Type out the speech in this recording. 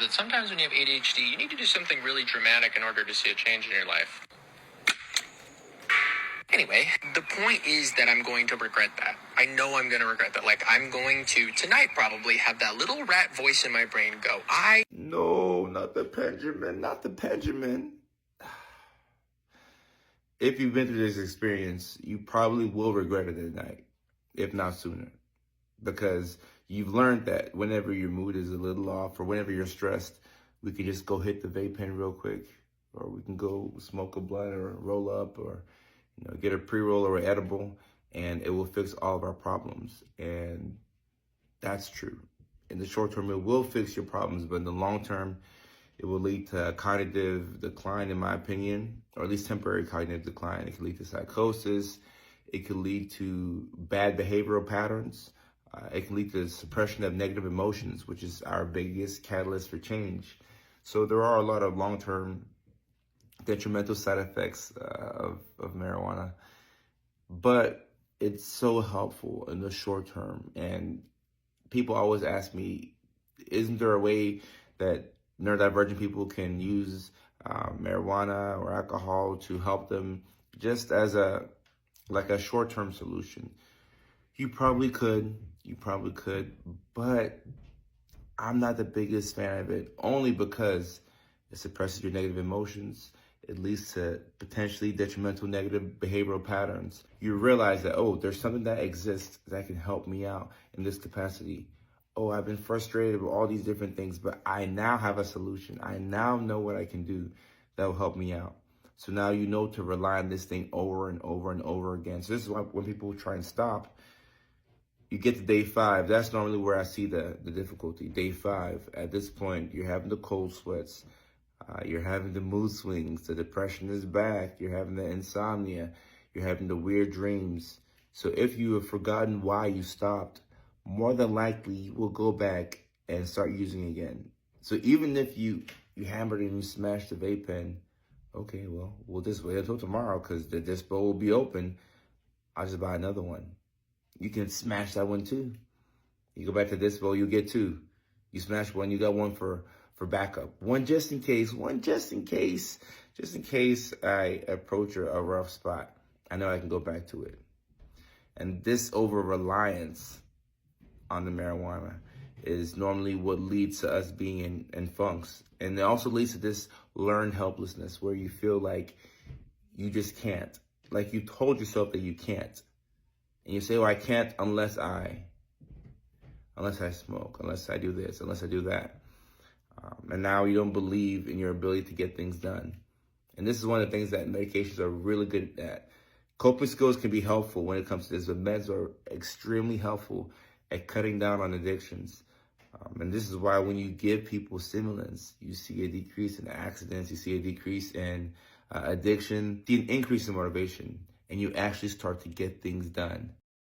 That sometimes when you have ADHD, you need to do something really dramatic in order to see a change in your life. Anyway, the point is that I'm going to regret that. I know I'm going to regret that. Like, I'm going to, tonight probably, have that little rat voice in my brain go, No, not the Benjamin, not the Benjamin. If you've been through this experience, you probably will regret it at night, if not sooner. Because you've learned that whenever your mood is a little off or whenever you're stressed, we can just go hit the vape pen real quick, or we can go smoke a blunt or roll up, or get a pre-roll or an edible, and it will fix all of our problems. And that's true. In the short term, it will fix your problems, but in the long term, it will lead to cognitive decline, in my opinion, or at least temporary cognitive decline. It can lead to psychosis. It can lead to bad behavioral patterns. It can lead to suppression of negative emotions, which is our biggest catalyst for change. So there are a lot of long-term detrimental side effects of marijuana, but it's so helpful in the short term. And people always ask me, isn't there a way that neurodivergent people can use marijuana or alcohol to help them, just as a short-term solution? You probably could, but I'm not the biggest fan of it, only because it suppresses your negative emotions. It leads to potentially detrimental negative behavioral patterns. You realize that, oh, there's something that exists that can help me out in this capacity. Oh, I've been frustrated with all these different things, but I now have a solution. I now know what I can do that will help me out. So now you know to rely on this thing over and over and over again. So this is why when people try and stop, you get to day 5. That's normally where I see the difficulty. Day 5, at this point, you're having the cold sweats. You're having the mood swings. The depression is back. You're having the insomnia. You're having the weird dreams. So if you have forgotten why you stopped, more than likely you will go back and start using again. So even if you hammered and you smashed the vape pen, okay, well, we'll just wait until tomorrow because the dispo will be open. I'll just buy another one. You can smash that one too. You go back to dispo, you get 2. You smash one, you got one for backup. One just in case I approach a rough spot. I know I can go back to it. And this over-reliance on the marijuana is normally what leads to us being in funks. And it also leads to this learned helplessness where you feel like you just can't. Like you told yourself that you can't. And you say, well, I can't unless I smoke, unless I do this, unless I do that. And now you don't believe in your ability to get things done. And this is one of the things that medications are really good at. Coping skills can be helpful when it comes to this, but meds are extremely helpful at cutting down on addictions. And this is why when you give people stimulants, you see a decrease in accidents, you see a decrease in addiction, see an increase in motivation, and you actually start to get things done.